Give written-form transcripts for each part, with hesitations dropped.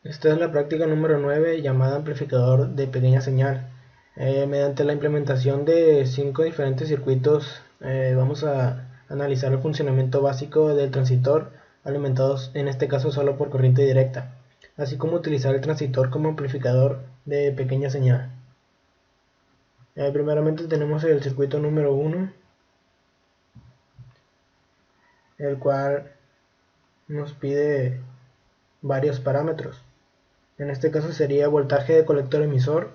Esta es la práctica número 9 llamada amplificador de pequeña señal. Mediante la implementación de 5 diferentes circuitos vamos a analizar el funcionamiento básico del transistor alimentados en este caso solo por corriente directa, así como utilizar el transistor como amplificador de pequeña señal. Primeramente tenemos el circuito número 1, el cual nos pide varios parámetros. En este caso sería voltaje de colector emisor,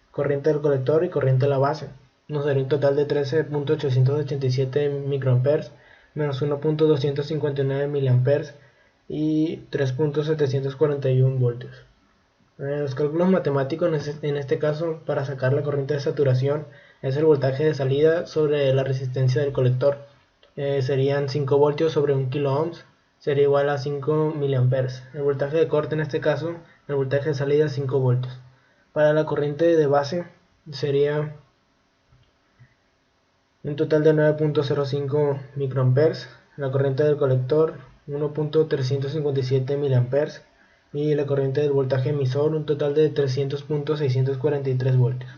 corriente del colector y corriente de la base. Nos daría un total de 13.887 microamperes menos 1.259 miliamperes y 3.741 voltios. Los cálculos matemáticos en este caso para sacar la corriente de saturación es el voltaje de salida sobre la resistencia del colector. Serían 5 voltios sobre 1 kilo ohms, sería igual a 5 miliamperes. El voltaje de corte en este caso, el voltaje de salida 5 voltios. Para la corriente de base sería un total de 9.05 microamperes, la corriente del colector 1.357 miliamperes y la corriente del voltaje emisor un total de 300.643 voltios.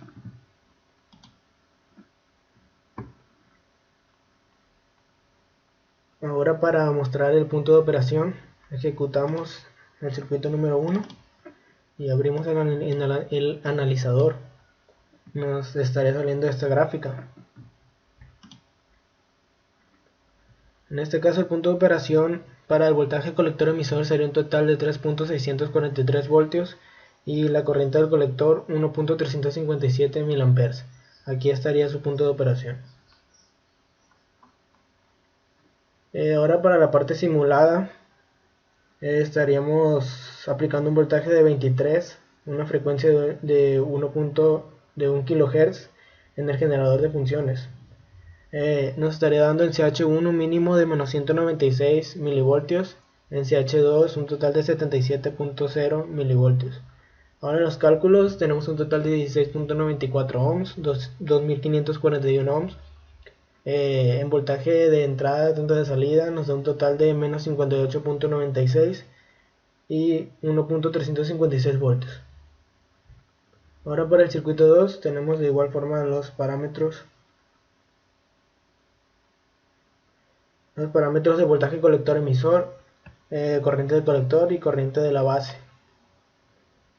Ahora para mostrar el punto de operación ejecutamos el circuito número 1 y abrimos el analizador. Nos estaría saliendo esta gráfica. En este caso el punto de operación para el voltaje colector emisor sería un total de 3.643 voltios y la corriente del colector 1.357 miliamperes. Aquí estaría su punto de operación. Ahora para la parte simulada estaríamos aplicando un voltaje de 23, una frecuencia de 1 kHz en el generador de funciones. Nos estaría dando en CH1 un mínimo de menos 196 milivoltios, en CH2 un total de 77.0 milivoltios. Ahora en los cálculos tenemos un total de 16.94 ohms, 2541 ohms. En voltaje de entrada tanto de salida nos da un total de menos 58.96 y 1.356 voltios. Ahora para el circuito 2 tenemos de igual forma los parámetros de voltaje colector emisor, corriente del colector y corriente de la base,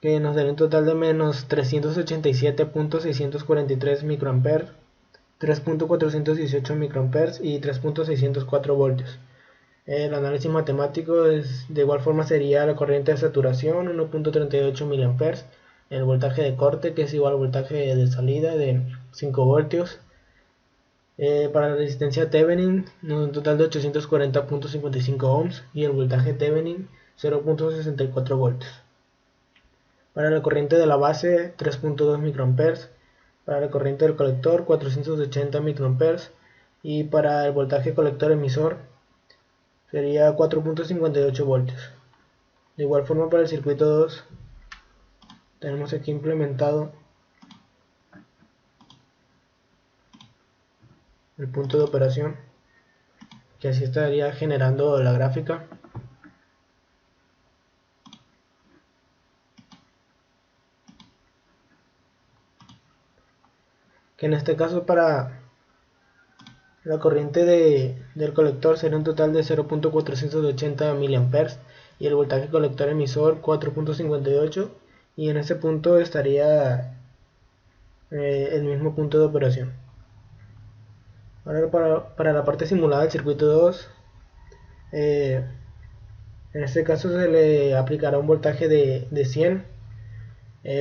que nos daría un total de menos 387.643 microamperes, 3.418 microamperes y 3.604 voltios. El análisis matemático de igual forma sería la corriente de saturación 1.38 miliamperes, el voltaje de corte que es igual al voltaje de salida de 5 voltios. Para la resistencia Thevenin, un total de 840.55 ohms y el voltaje Thevenin 0.64 voltios. Para la corriente de la base 3.2 microamperes, para la corriente del colector 480 microamperes y para el voltaje colector emisor sería 4.58 voltios. De igual forma para el circuito 2 tenemos aquí implementado el punto de operación, que así estaría generando la gráfica. Que en este caso para la corriente del colector sería un total de 0.480 miliamperes y el voltaje colector emisor 4.58 y en ese punto estaría el mismo punto de operación. Ahora para la parte simulada del circuito 2, en este caso se le aplicará un voltaje de 100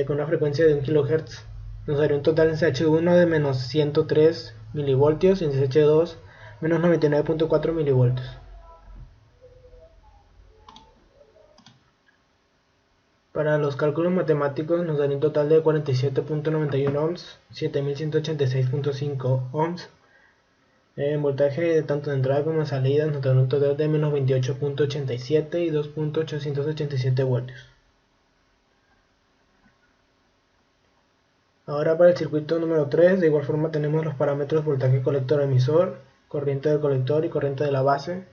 con una frecuencia de 1 kHz. Nos daría un total en CH1 de menos 103 milivoltios y en CH2 menos 99.4 milivoltios. Para los cálculos matemáticos nos daría un total de 47.91 ohms, 7186.5 ohms. En voltaje tanto de entrada como de salida nos da un total de menos 28.87 y 2.887 voltios. Ahora para el circuito número 3 de igual forma tenemos los parámetros voltaje colector emisor, corriente del colector y corriente de la base.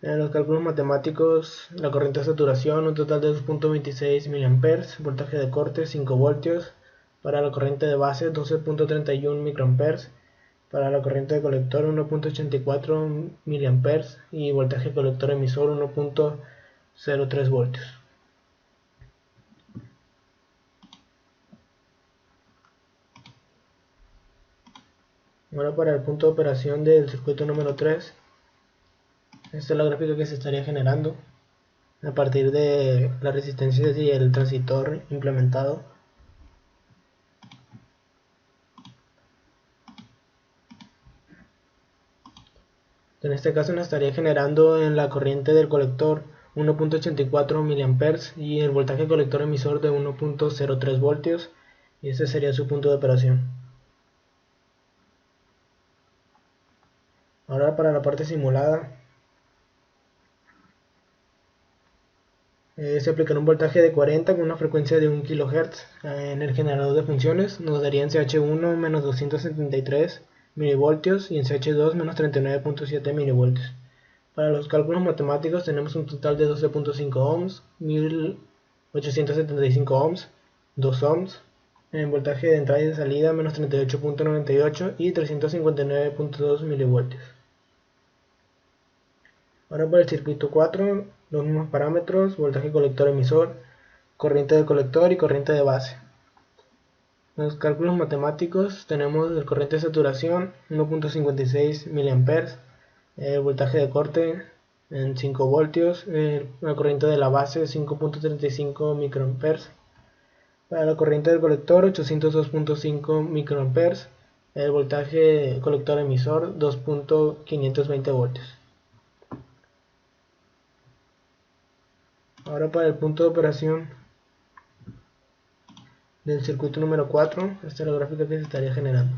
En los cálculos matemáticos, la corriente de saturación, un total de 2.26 mA, voltaje de corte 5 voltios, para la corriente de base 12.31 microamperes, para la corriente de colector 1.84 mA y voltaje de colector emisor 1.03 voltios. Ahora para el punto de operación del circuito número 3, esta es la gráfica que se estaría generando a partir de las resistencias y el transitor implementado. En este caso nos estaría generando en la corriente del colector 1.84 mA y el voltaje colector emisor de 1.03 voltios, y ese sería su punto de operación. Ahora para la parte simulada, se aplicará un voltaje de 40 con una frecuencia de 1 kHz en el generador de funciones. Nos daría en CH1 menos 273 milivoltios y en CH2 menos 39.7 milivoltios. Para los cálculos matemáticos tenemos un total de 12.5 ohms, 1875 ohms, 2 ohms, en voltaje de entrada y de salida menos 38.98 y 359.2 milivoltios. Ahora para el circuito 4, los mismos parámetros: voltaje colector emisor, corriente del colector y corriente de base. En los cálculos matemáticos tenemos el corriente de saturación 1.56 mA, el voltaje de corte en 5 voltios, la corriente de la base 5.35 microamperes, para la corriente del colector 802.5 microamperes, el voltaje colector emisor 2.520 voltios. Ahora para el punto de operación del circuito número 4, esta es la gráfica que se estaría generando.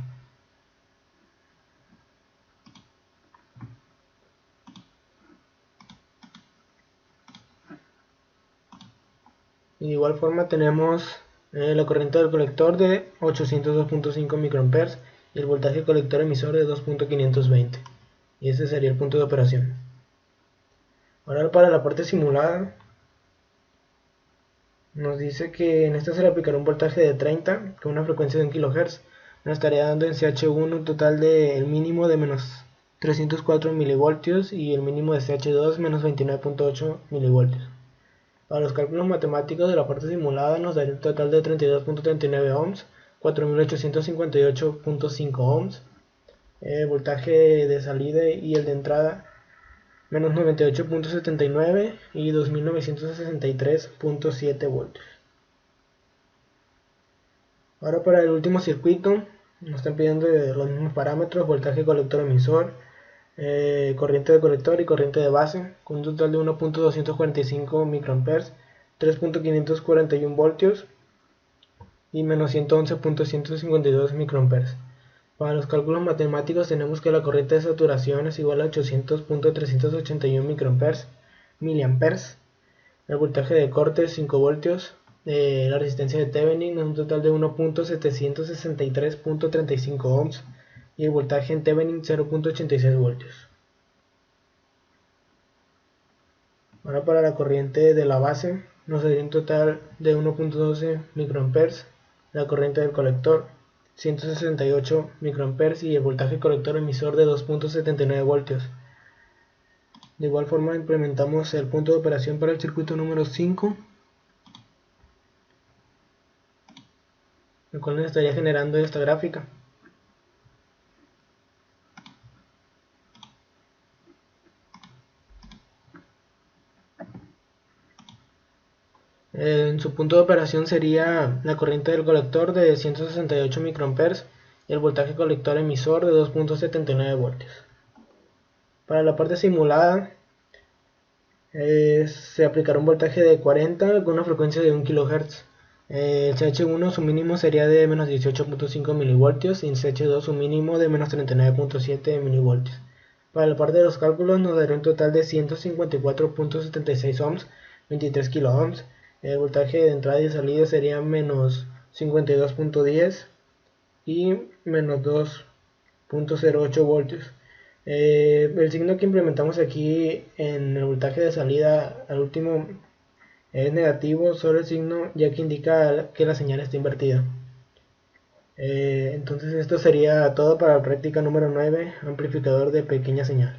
Y de igual forma tenemos la corriente del colector de 802.5 microamperes y el voltaje colector emisor de 2.520, y ese sería el punto de operación. Ahora para la parte simulada, nos dice que en esta se le aplicará un voltaje de 30 con una frecuencia de 1 kHz. Nos estaría dando en CH1 un total de el mínimo de menos 304 milivoltios y el mínimo de CH2 menos 29.8 milivoltios. Para los cálculos matemáticos de la parte simulada nos daría un total de 32.39 ohms, 4858.5 ohms, el voltaje de salida y el de entrada menos 98.79 y 2963.7 voltios. Ahora para el último circuito nos están pidiendo los mismos parámetros: voltaje colector emisor, corriente de colector y corriente de base, con un total de 1.245 microamperes, 3.541 voltios y menos 111.152 microamperes. Para los cálculos matemáticos tenemos que la corriente de saturación es igual a 800.381 miliamperes, el voltaje de corte es 5 voltios, la resistencia de Thevenin es un total de 1.763.35 ohms y el voltaje en Thevenin 0.86 voltios. Ahora para la corriente de la base nos daría un total de 1.12 microamperes, la corriente del colector 168 microamperes y el voltaje colector emisor de 2.79 voltios. De igual forma implementamos el punto de operación para el circuito número 5, el cual nos estaría generando esta gráfica. En su punto de operación sería la corriente del colector de 168 microamperes y el voltaje colector emisor de 2.79 voltios. Para la parte simulada se aplicará un voltaje de 40 con una frecuencia de 1 kHz. El CH1 su mínimo sería de menos 18.5 milivoltios y el CH2 su mínimo de menos 39.7 milivoltios. Para la parte de los cálculos nos daría un total de 154.76 ohms, 23 kiloohms. El voltaje de entrada y salida sería menos 52.10 y menos 2.08 voltios. El signo que implementamos aquí en el voltaje de salida al último es negativo, solo el signo ya que indica que la señal está invertida. Entonces esto sería todo para la práctica número 9, amplificador de pequeña señal.